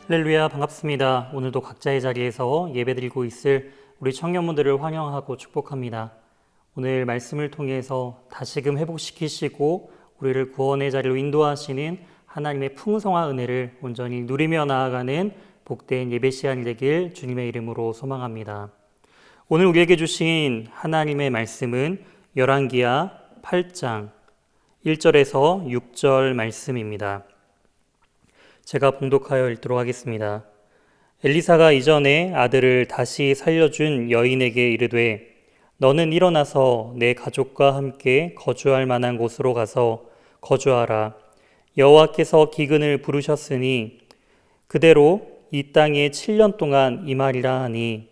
할렐루야, 반갑습니다. 오늘도 각자의 자리에서 예배드리고 있을 우리 청년분들을 환영하고 축복합니다. 오늘 말씀을 통해서 다시금 회복시키시고 우리를 구원의 자리로 인도하시는 하나님의 풍성한 은혜를 온전히 누리며 나아가는 복된 예배 시간이 되길 주님의 이름으로 소망합니다. 오늘 우리에게 주신 하나님의 말씀은 열왕기하 8장 1절에서 6절 말씀입니다. 제가 봉독하여 읽도록 하겠습니다. 엘리사가 이전에 아들을 다시 살려준 여인에게 이르되 너는 일어나서 내 가족과 함께 거주할 만한 곳으로 가서 거주하라. 여호와께서 기근을 부르셨으니 그대로 이 땅에 7년 동안 임하리라 하니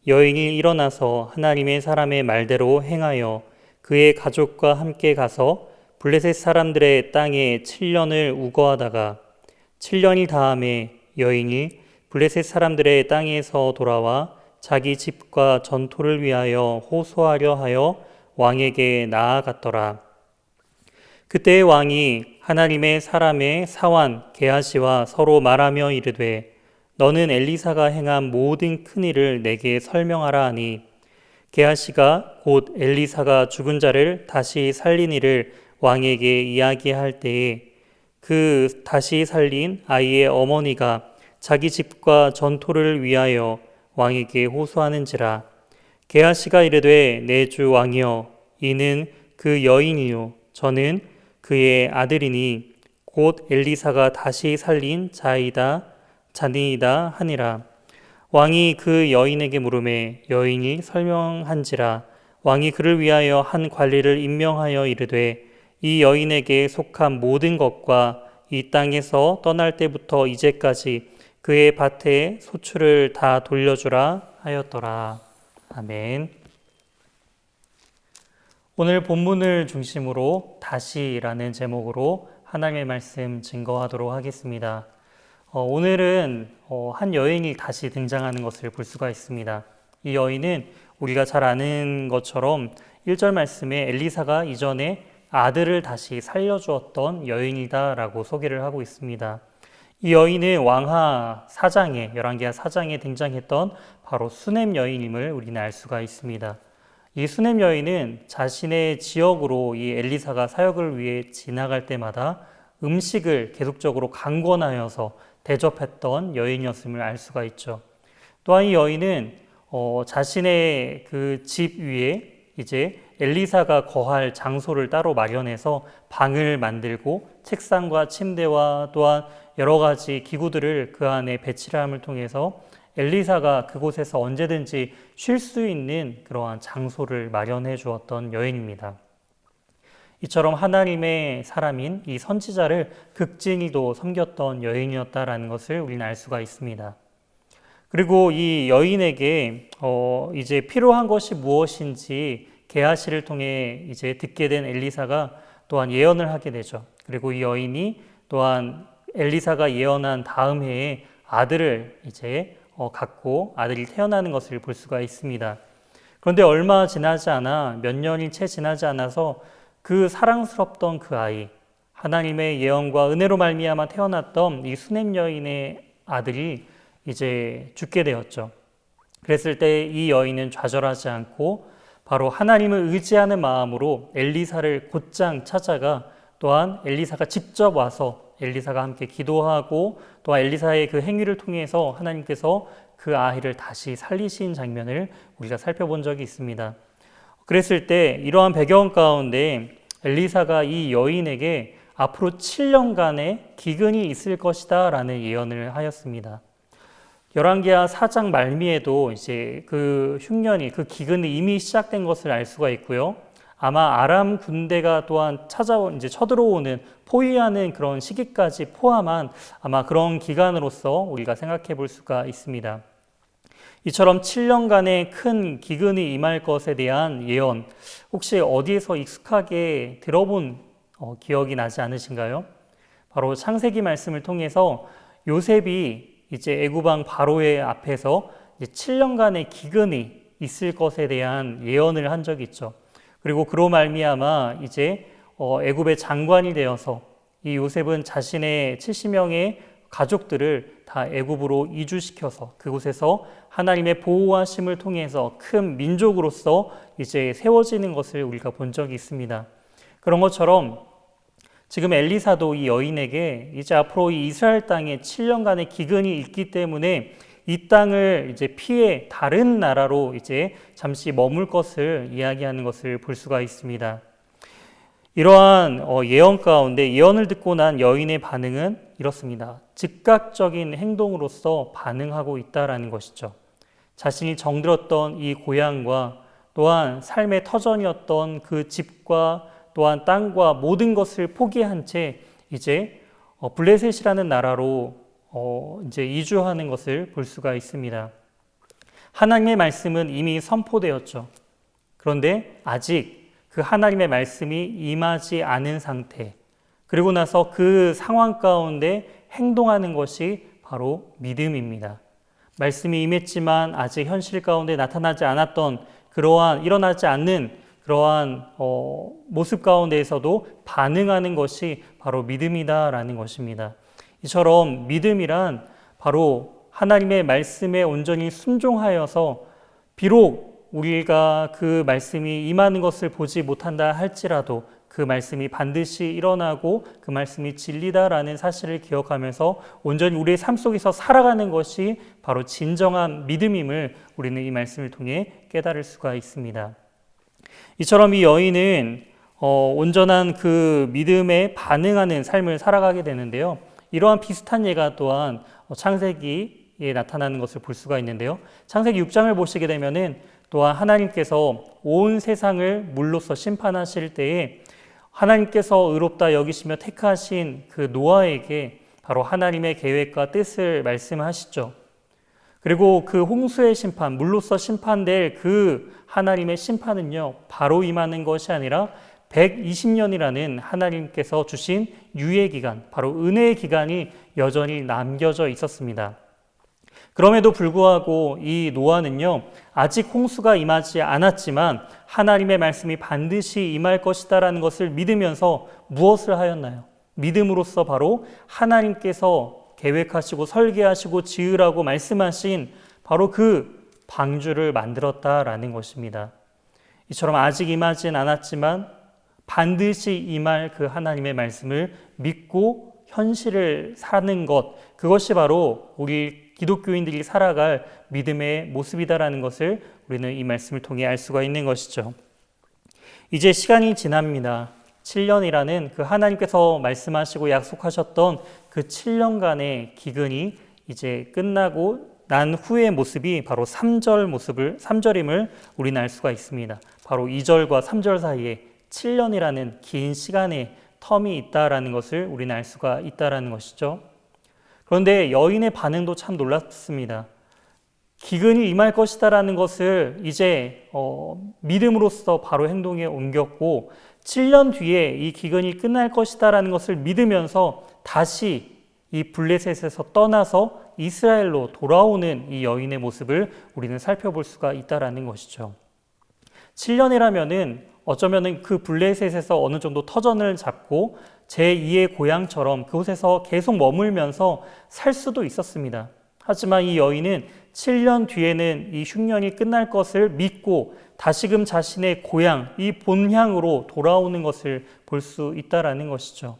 여인이 일어나서 하나님의 사람의 말대로 행하여 그의 가족과 함께 가서 블레셋 사람들의 땅에 7년을 우거하다가 7년이 다음에 여인이 블레셋 사람들의 땅에서 돌아와 자기 집과 전토를 위하여 호소하려 하여 왕에게 나아갔더라. 그때 왕이 하나님의 사람의 사환 게하시와 서로 말하며 이르되 너는 엘리사가 행한 모든 큰 일을 내게 설명하라 하니 게하시가 곧 엘리사가 죽은 자를 다시 살린 일을 왕에게 이야기할 때에 그 다시 살린 아이의 어머니가 자기 집과 전토를 위하여 왕에게 호소하는지라. 게하시가 이르되 내 주 왕이여 이는 그 여인이요 저는 그의 아들이니 곧 엘리사가 다시 살린 자니이다 하니라. 왕이 그 여인에게 물으매 여인이 설명한지라. 왕이 그를 위하여 한 관리를 임명하여 이르되 이 여인에게 속한 모든 것과 이 땅에서 떠날 때부터 이제까지 그의 밭에 소출을 다 돌려주라 하였더라. 아멘. 오늘 본문을 중심으로 다시라는 제목으로 하나님의 말씀 증거하도록 하겠습니다. 오늘은 한 여인이 다시 등장하는 것을 볼 수가 있습니다. 이 여인은 우리가 잘 아는 것처럼 1절 말씀에 엘리사가 이전에 아들을 다시 살려주었던 여인이다라고 소개를 하고 있습니다. 이 여인은 왕하 4장에, 열왕기하 4장에 등장했던 바로 수넴 여인임을 우리는 알 수가 있습니다. 이 수넴 여인은 자신의 지역으로 이 엘리사가 사역을 위해 지나갈 때마다 음식을 계속적으로 강권하여서 대접했던 여인이었음을 알 수가 있죠. 또한 이 여인은 자신의 그 집 위에 이제 엘리사가 거할 장소를 따로 마련해서 방을 만들고 책상과 침대와 또한 여러 가지 기구들을 그 안에 배치함을 통해서 엘리사가 그곳에서 언제든지 쉴 수 있는 그러한 장소를 마련해 주었던 여인입니다. 이처럼 하나님의 사람인 이 선지자를 극진히도 섬겼던 여인이었다라는 것을 우리는 알 수가 있습니다. 그리고 이 여인에게 이제 필요한 것이 무엇인지 게하시를 통해 이제 듣게 된 엘리사가 또한 예언을 하게 되죠. 그리고 이 여인이 또한 엘리사가 예언한 다음 해에 아들을 이제 갖고 아들이 태어나는 것을 볼 수가 있습니다. 그런데 얼마 지나지 않아 몇 년이 채 지나지 않아서 그 사랑스럽던 그 아이, 하나님의 예언과 은혜로 말미암아 태어났던 이 수넴 여인의 아들이 이제 죽게 되었죠. 그랬을 때 이 여인은 좌절하지 않고 바로 하나님을 의지하는 마음으로 엘리사를 곧장 찾아가 또한 엘리사가 직접 와서 엘리사가 함께 기도하고 또한 엘리사의 그 행위를 통해서 하나님께서 그 아이를 다시 살리신 장면을 우리가 살펴본 적이 있습니다. 그랬을 때 이러한 배경 가운데 엘리사가 이 여인에게 앞으로 7년간의 기근이 있을 것이다 라는 예언을 하였습니다. 열왕기하 4장 말미에도 이제 그 흉년이 그 기근이 이미 시작된 것을 알 수가 있고요. 아마 아람 군대가 또한 이제 쳐들어오는 포위하는 그런 시기까지 포함한 아마 그런 기간으로서 우리가 생각해 볼 수가 있습니다. 이처럼 7년간의 큰 기근이 임할 것에 대한 예언, 혹시 어디에서 익숙하게 들어본 기억이 나지 않으신가요? 바로 창세기 말씀을 통해서 요셉이 이제 애굽왕 바로의 앞에서 이제 7년간의 기근이 있을 것에 대한 예언을 한 적이 있죠. 그리고 그로 말미암아 이제 애굽의 장관이 되어서 이 요셉은 자신의 70명의 가족들을 다 애굽으로 이주시켜서 그곳에서 하나님의 보호하심을 통해서 큰 민족으로서 이제 세워지는 것을 우리가 본 적이 있습니다. 그런 것처럼 지금 엘리사도 이 여인에게 이제 앞으로 이 이스라엘 땅에 7년간의 기근이 있기 때문에 이 땅을 이제 피해 다른 나라로 이제 잠시 머물 것을 이야기하는 것을 볼 수가 있습니다. 이러한 예언 가운데 예언을 듣고 난 여인의 반응은 이렇습니다. 즉각적인 행동으로서 반응하고 있다라는 것이죠. 자신이 정들었던 이 고향과 또한 삶의 터전이었던 그 집과 또한 땅과 모든 것을 포기한 채 이제 블레셋이라는 나라로 이제 이주하는 것을 볼 수가 있습니다. 하나님의 말씀은 이미 선포되었죠. 그런데 아직 그 하나님의 말씀이 임하지 않은 상태, 그리고 나서 그 상황 가운데 행동하는 것이 바로 믿음입니다. 말씀이 임했지만 아직 현실 가운데 나타나지 않았던 그러한 일어나지 않는 그러한 모습 가운데에서도 반응하는 것이 바로 믿음이다라는 것입니다. 이처럼 믿음이란 바로 하나님의 말씀에 온전히 순종하여서 비록 우리가 그 말씀이 임하는 것을 보지 못한다 할지라도 그 말씀이 반드시 일어나고 그 말씀이 진리다라는 사실을 기억하면서 온전히 우리의 삶 속에서 살아가는 것이 바로 진정한 믿음임을 우리는 이 말씀을 통해 깨달을 수가 있습니다. 이처럼 이 여인은 온전한 그 믿음에 반응하는 삶을 살아가게 되는데요. 이러한 비슷한 예가 또한 창세기에 나타나는 것을 볼 수가 있는데요. 창세기 6장을 보시게 되면은 또한 하나님께서 온 세상을 물로써 심판하실 때에 하나님께서 의롭다 여기시며 택하신 그 노아에게 바로 하나님의 계획과 뜻을 말씀하시죠. 그리고 그 홍수의 심판, 물로써 심판될 그 하나님의 심판은요, 바로 임하는 것이 아니라 120년이라는 하나님께서 주신 유예 기간, 바로 은혜의 기간이 여전히 남겨져 있었습니다. 그럼에도 불구하고 이 노아는요, 아직 홍수가 임하지 않았지만 하나님의 말씀이 반드시 임할 것이다라는 것을 믿으면서 무엇을 하였나요? 믿음으로써 바로 하나님께서 계획하시고 설계하시고 지으라고 말씀하신 바로 그 방주를 만들었다라는 것입니다. 이처럼 아직 임하진 않았지만 반드시 임할 그 하나님의 말씀을 믿고 현실을 사는 것, 그것이 바로 우리 기독교인들이 살아갈 믿음의 모습이다라는 것을 우리는 이 말씀을 통해 알 수가 있는 것이죠. 이제 시간이 지납니다. 7년이라는 그 하나님께서 말씀하시고 약속하셨던 그 7년간의 기근이 이제 끝나고 난 후의 모습이 바로 3절임을 우리는 알 수가 있습니다. 바로 2절과 3절 사이에 7년이라는 긴 시간의 텀이 있다라는 것을 우리는 알 수가 있다라는 것이죠. 그런데 여인의 반응도 참 놀랍습니다. 기근이 임할 것이다라는 것을 이제 믿음으로써 바로 행동에 옮겼고 7년 뒤에 이 기근이 끝날 것이다라는 것을 믿으면서 다시 이 블레셋에서 떠나서 이스라엘로 돌아오는 이 여인의 모습을 우리는 살펴볼 수가 있다라는 것이죠. 7년이라면은 어쩌면은 그 블레셋에서 어느 정도 터전을 잡고 제2의 고향처럼 그곳에서 계속 머물면서 살 수도 있었습니다. 하지만 이 여인은 7년 뒤에는 이 흉년이 끝날 것을 믿고 다시금 자신의 고향, 이 본향으로 돌아오는 것을 볼 수 있다라는 것이죠.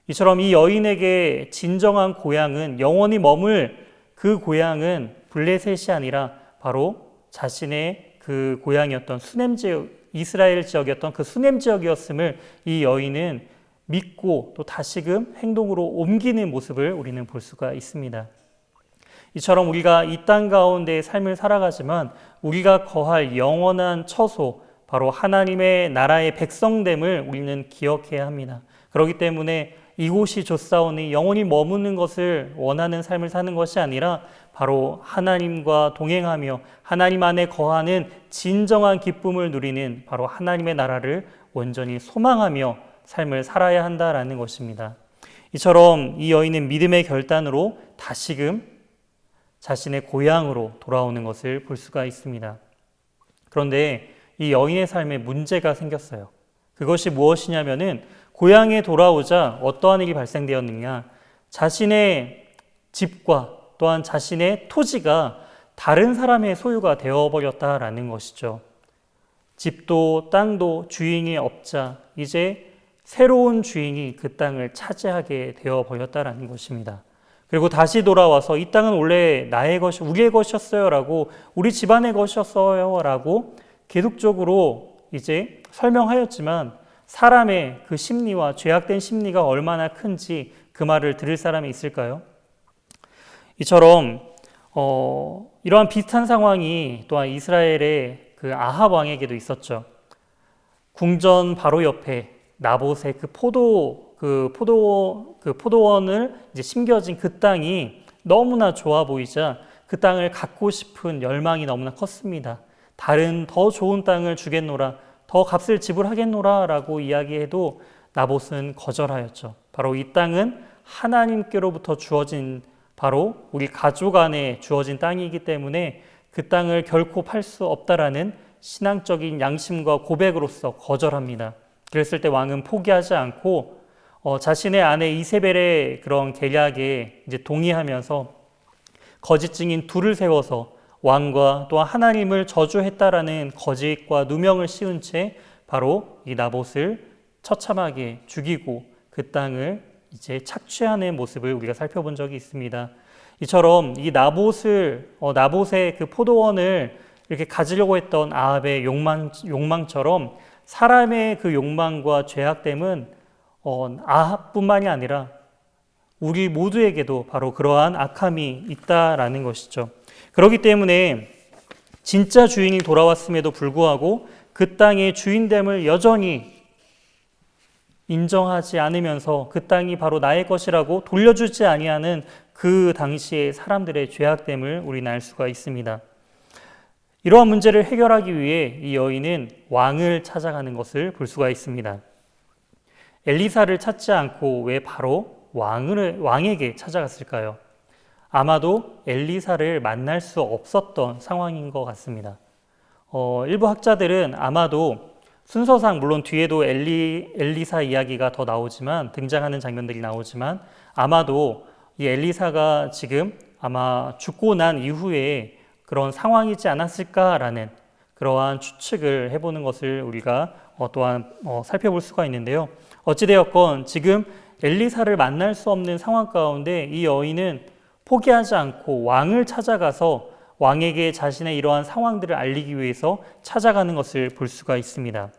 이처럼 이 여인에게 진정한 고향은 영원히 머물 그 고향은 블레셋이 아니라 바로 자신의 그 고향이었던 수넴 지역, 이스라엘 지역이었던 그 수넴 지역이었음을 이 여인은 믿고 또 다시금 행동으로 옮기는 모습을 우리는 볼 수가 있습니다. 이처럼 우리가 이 땅 가운데 삶을 살아가지만 우리가 거할 영원한 처소, 바로 하나님의 나라의 백성됨을 우리는 기억해야 합니다. 그렇기 때문에 이곳이 좋사오니 영원히 머무는 것을 원하는 삶을 사는 것이 아니라 바로 하나님과 동행하며 하나님 안에 거하는 진정한 기쁨을 누리는 바로 하나님의 나라를 온전히 소망하며 삶을 살아야 한다라는 것입니다. 이처럼 이 여인은 믿음의 결단으로 다시금 자신의 고향으로 돌아오는 것을 볼 수가 있습니다. 그런데 이 여인의 삶에 문제가 생겼어요. 그것이 무엇이냐면은 고향에 돌아오자 어떠한 일이 발생되었느냐, 자신의 집과 또한 자신의 토지가 다른 사람의 소유가 되어버렸다라는 것이죠. 집도 땅도 주인이 없자 이제 새로운 주인이 그 땅을 차지하게 되어버렸다라는 것입니다. 그리고 다시 돌아와서 이 땅은 원래 나의 것이 우리의 것이었어요 라고, 우리 집안의 것이었어요 라고 계속적으로 이제 설명하였지만 사람의 그 심리와 죄악된 심리가 얼마나 큰지 그 말을 들을 사람이 있을까요? 이처럼 이러한 비슷한 상황이 또한 이스라엘의 그 아합 왕에게도 있었죠. 궁전 바로 옆에 나봇의 포도원을 이제 심겨진 그 땅이 너무나 좋아 보이자 그 땅을 갖고 싶은 열망이 너무나 컸습니다. 다른 더 좋은 땅을 주겠노라, 더 값을 지불하겠노라 라고 이야기해도 나봇은 거절하였죠. 바로 이 땅은 하나님께로부터 주어진, 바로 우리 가족 안에 주어진 땅이기 때문에 그 땅을 결코 팔 수 없다라는 신앙적인 양심과 고백으로서 거절합니다. 그랬을 때 왕은 포기하지 않고 자신의 아내 이세벨의 그런 계략에 이제 동의하면서 거짓 증인 둘을 세워서 왕과 또한 하나님을 저주했다라는 거짓과 누명을 씌운 채 바로 이 나봇을 처참하게 죽이고 그 땅을 이제 착취하는 모습을 우리가 살펴본 적이 있습니다. 이처럼 이 나봇의 그 포도원을 이렇게 가지려고 했던 아합의 욕망처럼 사람의 그 욕망과 죄악됨은 아합뿐만이 아니라 우리 모두에게도 바로 그러한 악함이 있다라는 것이죠. 그렇기 때문에 진짜 주인이 돌아왔음에도 불구하고 그 땅의 주인됨을 여전히 인정하지 않으면서 그 땅이 바로 나의 것이라고 돌려주지 아니하는 그 당시의 사람들의 죄악됨을 우리는 알 수가 있습니다. 이러한 문제를 해결하기 위해 이 여인은 왕을 찾아가는 것을 볼 수가 있습니다. 엘리사를 찾지 않고 왜 바로 왕에게 찾아갔을까요? 아마도 엘리사를 만날 수 없었던 상황인 것 같습니다. 일부 학자들은 아마도 순서상 물론 뒤에도 엘리사 이야기가 더 나오지만, 등장하는 장면들이 나오지만 아마도 이 엘리사가 지금 아마 죽고 난 이후에 그런 상황이지 않았을까라는 그러한 추측을 해보는 것을 우리가 또한 살펴볼 수가 있는데요. 어찌되었건 지금 엘리사를 만날 수 없는 상황 가운데 이 여인은 포기하지 않고 왕을 찾아가서 왕에게 자신의 이러한 상황들을 알리기 위해서 찾아가는 것을 볼 수가 있습니다.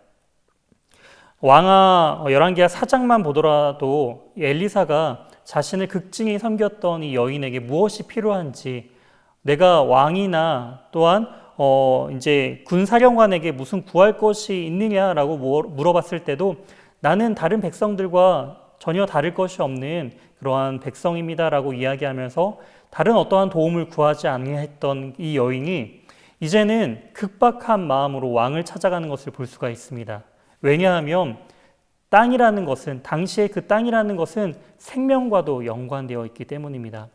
열왕기하 4장만 보더라도 엘리사가 자신을 극진히 섬겼던 이 여인에게 무엇이 필요한지, 내가 왕이나 또한 이제 군사령관에게 무슨 구할 것이 있느냐라고 물어봤을 때도 나는 다른 백성들과 전혀 다를 것이 없는 그러한 백성입니다라고 이야기하면서 다른 어떠한 도움을 구하지 아니했던 이 여인이 이제는 급박한 마음으로 왕을 찾아가는 것을 볼 수가 있습니다. 왜냐하면 땅이라는 것은, 당시에 그 땅이라는 것은 생명과도 연관되어 있기 때문입니다.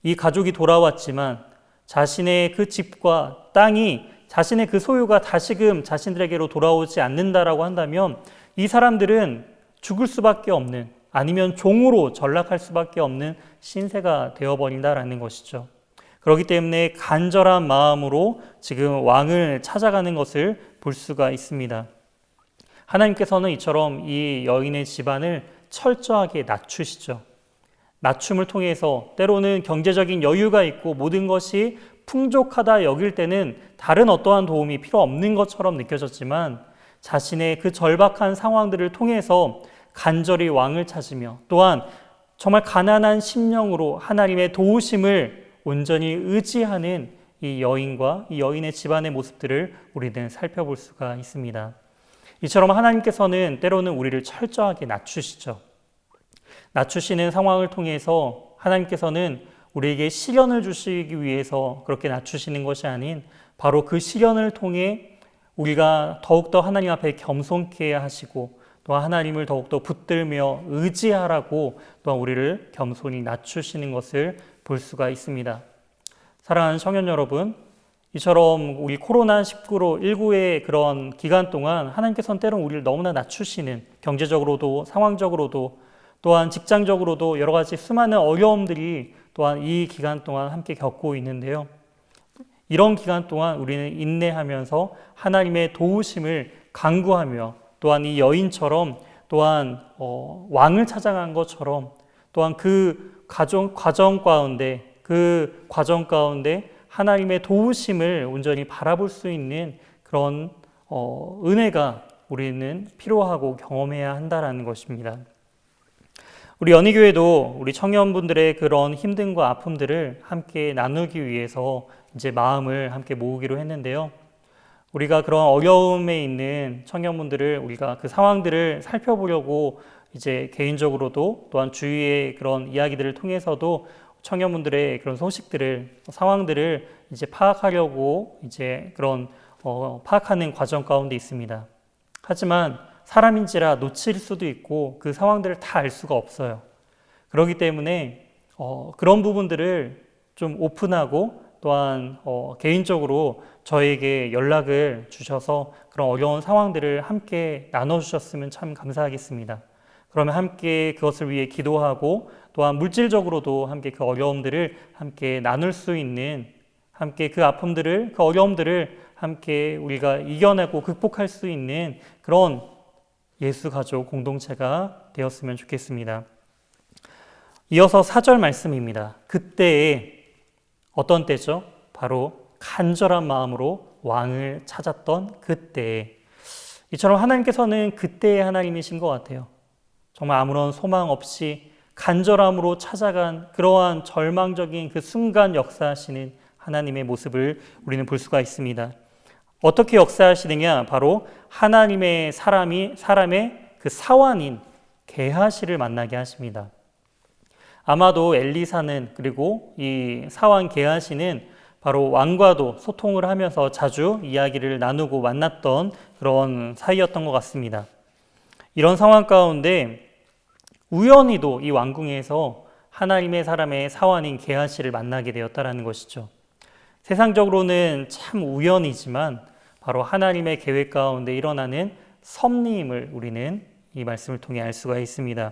이 가족이 돌아왔지만 자신의 그 집과 땅이, 자신의 그 소유가 다시금 자신들에게로 돌아오지 않는다라고 한다면 이 사람들은 죽을 수밖에 없는, 아니면 종으로 전락할 수밖에 없는 신세가 되어버린다라는 것이죠. 그렇기 때문에 간절한 마음으로 지금 왕을 찾아가는 것을 볼 수가 있습니다. 하나님께서는 이처럼 이 여인의 집안을 철저하게 낮추시죠. 낮춤을 통해서 때로는 경제적인 여유가 있고 모든 것이 풍족하다 여길 때는 다른 어떠한 도움이 필요 없는 것처럼 느껴졌지만 자신의 그 절박한 상황들을 통해서 간절히 왕을 찾으며 또한 정말 가난한 심령으로 하나님의 도우심을 온전히 의지하는 이 여인과 이 여인의 집안의 모습들을 우리는 살펴볼 수가 있습니다. 이처럼 하나님께서는 때로는 우리를 철저하게 낮추시죠. 낮추시는 상황을 통해서 하나님께서는 우리에게 시련을 주시기 위해서 그렇게 낮추시는 것이 아닌 바로 그 시련을 통해 우리가 더욱더 하나님 앞에 겸손케 하시고 또 하나님을 더욱더 붙들며 의지하라고 또한 우리를 겸손히 낮추시는 것을 볼 수가 있습니다. 사랑하는 청년 여러분, 이처럼 우리 코로나19의 그런 기간 동안 하나님께서는 때로는 우리를 너무나 낮추시는, 경제적으로도 상황적으로도 또한 직장적으로도 여러 가지 수많은 어려움들이 또한 이 기간 동안 함께 겪고 있는데요. 이런 기간 동안 우리는 인내하면서 하나님의 도우심을 간구하며 또한 이 여인처럼 또한 왕을 찾아간 것처럼 또한 그 과정 가운데 하나님의 도우심을 온전히 바라볼 수 있는 그런 은혜가 우리는 필요하고 경험해야 한다라는 것입니다. 우리 연희교회도 우리 청년분들의 그런 힘듦과 아픔들을 함께 나누기 위해서 이제 마음을 함께 모으기로 했는데요. 우리가 그런 어려움에 있는 청년분들을 우리가 그 상황들을 살펴보려고 이제 개인적으로도 또한 주위의 그런 이야기들을 통해서도 청년분들의 그런 상황들을 이제 파악하려고 이제 그런 파악하는 과정 가운데 있습니다. 하지만 사람인지라 놓칠 수도 있고 그 상황들을 다 알 수가 없어요. 그렇기 때문에 그런 부분들을 좀 오픈하고 또한 개인적으로 저에게 연락을 주셔서 그런 어려운 상황들을 함께 나눠주셨으면 참 감사하겠습니다. 그러면 함께 그것을 위해 기도하고 또한 물질적으로도 함께 그 어려움들을 함께 나눌 수 있는 함께 그 어려움들을 함께 우리가 이겨내고 극복할 수 있는 그런 예수 가족 공동체가 되었으면 좋겠습니다. 이어서 4절 말씀입니다. 그때에 어떤 때죠? 바로 간절한 마음으로 왕을 찾았던 그때에. 이처럼 하나님께서는 그때의 하나님이신 것 같아요. 정말 아무런 소망 없이 간절함으로 찾아간 그러한 절망적인 그 순간 역사하시는 하나님의 모습을 우리는 볼 수가 있습니다. 어떻게 역사하시느냐? 바로 하나님의 사람의 그 사환인 게하시를 만나게 하십니다. 아마도 엘리사는 그리고 이 사환 게하시는 바로 왕과도 소통을 하면서 자주 이야기를 나누고 만났던 그런 사이였던 것 같습니다. 이런 상황 가운데 우연히도 이 왕궁에서 하나님의 사람의 사환인 게하시를 만나게 되었다라는 것이죠. 세상적으로는 참 우연이지만 바로 하나님의 계획 가운데 일어나는 섭리임을 우리는 이 말씀을 통해 알 수가 있습니다.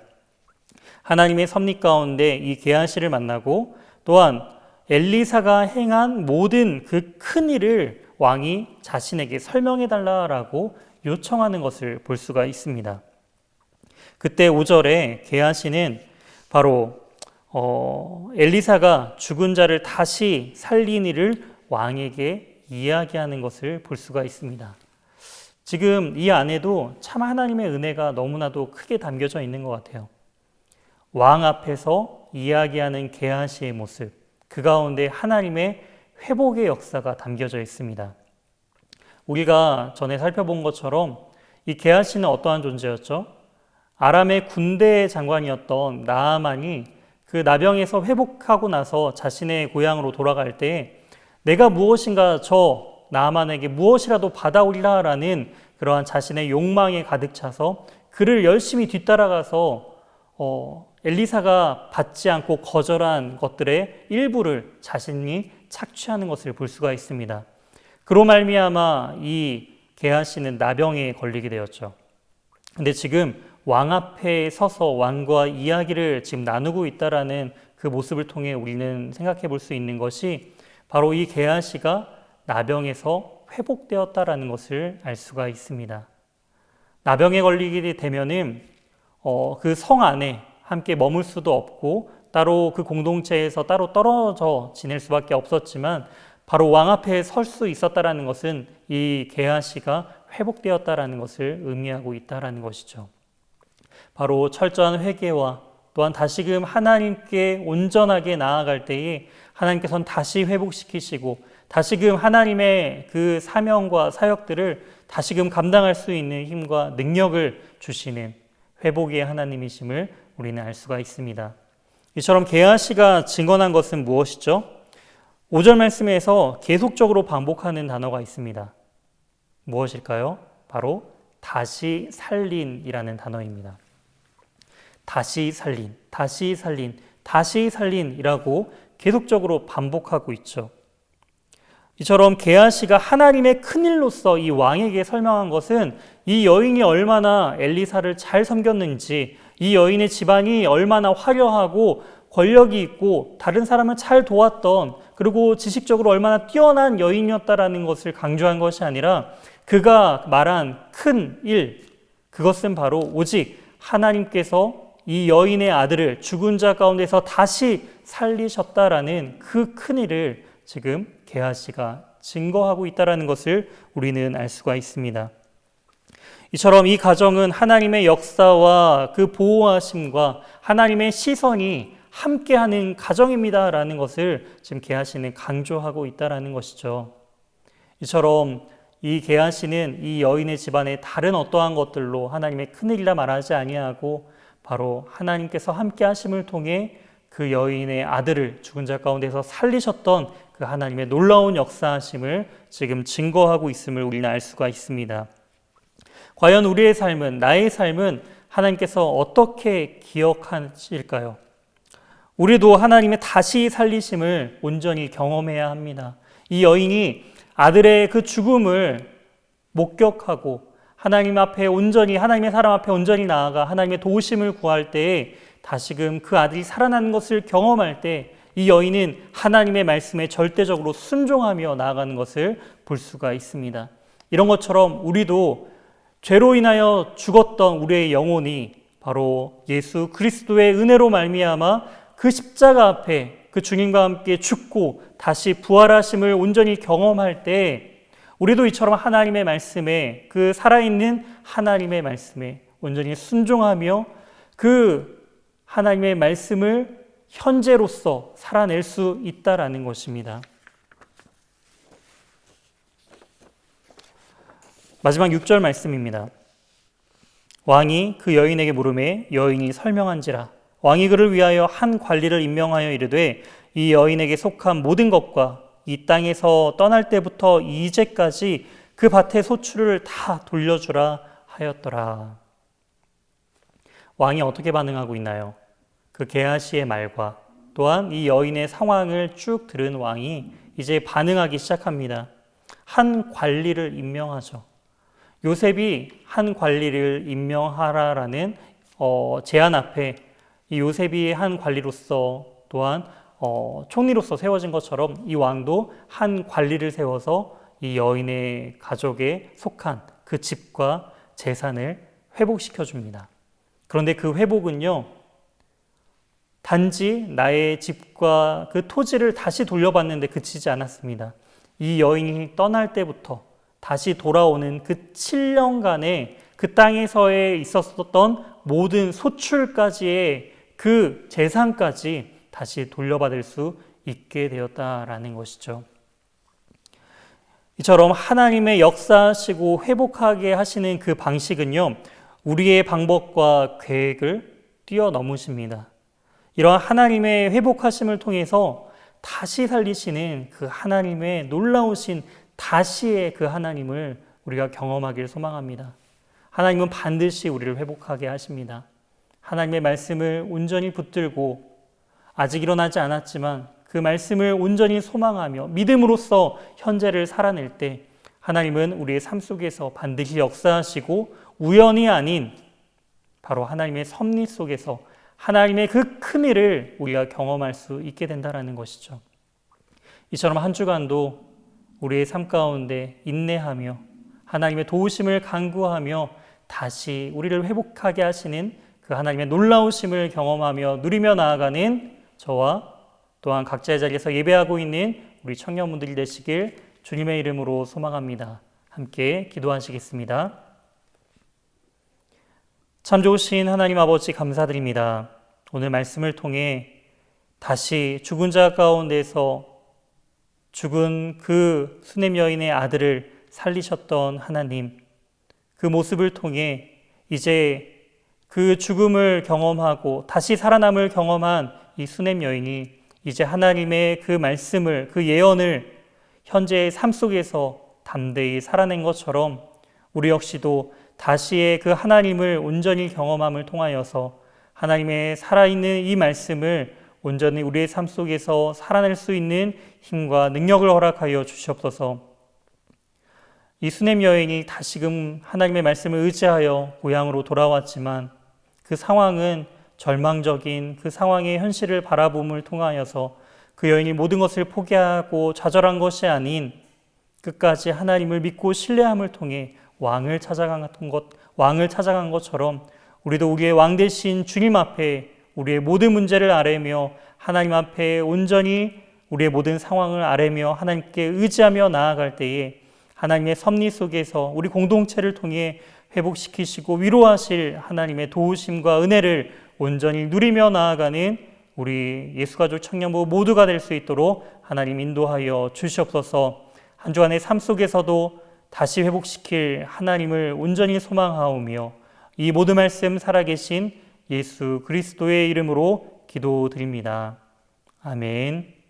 하나님의 섭리 가운데 이 게하시를 만나고 또한 엘리사가 행한 모든 그 큰 일을 왕이 자신에게 설명해 달라라고 요청하는 것을 볼 수가 있습니다. 그때 5절에 게하시는 바로 엘리사가 죽은 자를 다시 살린 일을 왕에게 이야기하는 것을 볼 수가 있습니다. 지금 이 안에도 참 하나님의 은혜가 너무나도 크게 담겨져 있는 것 같아요. 왕 앞에서 이야기하는 게하시의 모습, 그 가운데 하나님의 회복의 역사가 담겨져 있습니다. 우리가 전에 살펴본 것처럼 이 게하시는 어떠한 존재였죠? 아람의 군대 장관이었던 나아만이 그 나병에서 회복하고 나서 자신의 고향으로 돌아갈 때 내가 무엇인가 저 나아만에게 무엇이라도 받아오리라라는 그러한 자신의 욕망에 가득 차서 그를 열심히 뒤따라가서 엘리사가 받지 않고 거절한 것들의 일부를 자신이 착취하는 것을 볼 수가 있습니다. 그로 말미암아 이 게하시는 나병에 걸리게 되었죠. 근데 지금 왕 앞에 서서 왕과 이야기를 지금 나누고 있다라는 그 모습을 통해 우리는 생각해 볼 수 있는 것이 바로 이 게하시가 나병에서 회복되었다라는 것을 알 수가 있습니다. 나병에 걸리게 되면은 그 성 안에 함께 머물 수도 없고 따로 그 공동체에서 따로 떨어져 지낼 수밖에 없었지만 바로 왕 앞에 설 수 있었다라는 것은 이 게하시가 회복되었다라는 것을 의미하고 있다라는 것이죠. 바로 철저한 회개와 또한 다시금 하나님께 온전하게 나아갈 때에 하나님께서는 다시 회복시키시고 다시금 하나님의 그 사명과 사역들을 다시금 감당할 수 있는 힘과 능력을 주시는 회복의 하나님이심을 우리는 알 수가 있습니다. 이처럼 게하시가 증언한 것은 무엇이죠? 5절 말씀에서 계속적으로 반복하는 단어가 있습니다. 무엇일까요? 바로 다시 살린이라는 단어입니다. 다시 살린, 다시 살린, 다시 살린이라고 계속적으로 반복하고 있죠. 이처럼 게하시가 하나님의 큰일로서 이 왕에게 설명한 것은 이 여인이 얼마나 엘리사를 잘 섬겼는지, 이 여인의 집안이 얼마나 화려하고 권력이 있고 다른 사람을 잘 도왔던, 그리고 지식적으로 얼마나 뛰어난 여인이었다라는 것을 강조한 것이 아니라 그가 말한 큰 일, 그것은 바로 오직 하나님께서 이 여인의 아들을 죽은 자 가운데서 다시 살리셨다라는 그 큰 일을 지금 게하시가 증거하고 있다라는 것을 우리는 알 수가 있습니다. 이처럼 이 가정은 하나님의 역사와 그 보호하심과 하나님의 시선이 함께하는 가정입니다라는 것을 지금 게하시는 강조하고 있다라는 것이죠. 이처럼 이 게하시는 이 여인의 집안의 다른 어떠한 것들로 하나님의 큰일이라 말하지 아니하고 바로 하나님께서 함께하심을 통해 그 여인의 아들을 죽은 자 가운데서 살리셨던 그 하나님의 놀라운 역사하심을 지금 증거하고 있음을 우리는 알 수가 있습니다. 과연 우리의 삶은, 나의 삶은 하나님께서 어떻게 기억하실까요? 우리도 하나님의 다시 살리심을 온전히 경험해야 합니다. 이 여인이 아들의 그 죽음을 목격하고 하나님 앞에 온전히, 하나님의 사람 앞에 온전히 나아가 하나님의 도우심을 구할 때에 다시금 그 아들이 살아나는 것을 경험할 때 이 여인은 하나님의 말씀에 절대적으로 순종하며 나아가는 것을 볼 수가 있습니다. 이런 것처럼 우리도 죄로 인하여 죽었던 우리의 영혼이 바로 예수 그리스도의 은혜로 말미암아 그 십자가 앞에 그 주님과 함께 죽고 다시 부활하심을 온전히 경험할 때 우리도 이처럼 하나님의 말씀에, 그 살아있는 하나님의 말씀에 온전히 순종하며 그 하나님의 말씀을 현재로서 살아낼 수 있다라는 것입니다. 마지막 6절 말씀입니다. 왕이 그 여인에게 물으매 여인이 설명한지라. 왕이 그를 위하여 한 관리를 임명하여 이르되 이 여인에게 속한 모든 것과 이 땅에서 떠날 때부터 이제까지 그 밭의 소출을 다 돌려주라 하였더라. 왕이 어떻게 반응하고 있나요? 그 게하시의 말과 또한 이 여인의 상황을 쭉 들은 왕이 이제 반응하기 시작합니다. 한 관리를 임명하죠. 요셉이 한 관리를 임명하라라는 제안 앞에 이 요셉이 한 관리로서 또한 총리로서 세워진 것처럼 이 왕도 한 관리를 세워서 이 여인의 가족에 속한 그 집과 재산을 회복시켜 줍니다. 그런데 그 회복은요, 단지 나의 집과 그 토지를 다시 돌려받는데 그치지 않았습니다. 이 여인이 떠날 때부터 다시 돌아오는 그 7년간의 그 땅에서의 있었던 모든 소출까지의 그 재산까지 다시 돌려받을 수 있게 되었다라는 것이죠. 이처럼 하나님의 역사하시고 회복하게 하시는 그 방식은요, 우리의 방법과 계획을 뛰어넘으십니다. 이러한 하나님의 회복하심을 통해서 다시 살리시는 그 하나님의 놀라우신 다시의 그 하나님을 우리가 경험하길 소망합니다. 하나님은 반드시 우리를 회복하게 하십니다. 하나님의 말씀을 온전히 붙들고 아직 일어나지 않았지만 그 말씀을 온전히 소망하며 믿음으로써 현재를 살아낼 때 하나님은 우리의 삶 속에서 반드시 역사하시고 우연이 아닌 바로 하나님의 섭리 속에서 하나님의 그 큰 일을 우리가 경험할 수 있게 된다는 것이죠. 이처럼 한 주간도 우리의 삶 가운데 인내하며 하나님의 도우심을 간구하며 다시 우리를 회복하게 하시는 그 하나님의 놀라우심을 경험하며 누리며 나아가는 저와 또한 각자의 자리에서 예배하고 있는 우리 청년분들이 되시길 주님의 이름으로 소망합니다. 함께 기도하시겠습니다. 참 좋으신 하나님 아버지 감사드립니다. 오늘 말씀을 통해 다시 죽은 자 가운데서 죽은 그 수냄 여인의 아들을 살리셨던 하나님, 그 모습을 통해 이제 그 죽음을 경험하고 다시 살아남을 경험한 이 수냄 여인이 이제 하나님의 그 말씀을, 그 예언을 현재의 삶 속에서 담대히 살아낸 것처럼 우리 역시도 다시의 그 하나님을 온전히 경험함을 통하여서 하나님의 살아있는 이 말씀을 온전히 우리의 삶 속에서 살아낼 수 있는 힘과 능력을 허락하여 주시옵소서. 이 수냄 여인이 다시금 하나님의 말씀을 의지하여 고향으로 돌아왔지만 그 상황은 절망적인 그 상황의 현실을 바라봄을 통하여서 그 여인이 모든 것을 포기하고 좌절한 것이 아닌 끝까지 하나님을 믿고 신뢰함을 통해 왕을 찾아간 것처럼 우리도 우리의 왕 되신 주님 앞에 우리의 모든 문제를 아뢰며 하나님 앞에 온전히 우리의 모든 상황을 아뢰며 하나님께 의지하며 나아갈 때에 하나님의 섭리 속에서 우리 공동체를 통해 회복시키시고 위로하실 하나님의 도우심과 은혜를 온전히 누리며 나아가는 우리 예수가족 청년부 모두가 될 수 있도록 하나님 인도하여 주시옵소서. 한 주간의 삶 속에서도 다시 회복시킬 하나님을 온전히 소망하오며 이 모든 말씀 살아계신 예수 그리스도의 이름으로 기도드립니다. 아멘.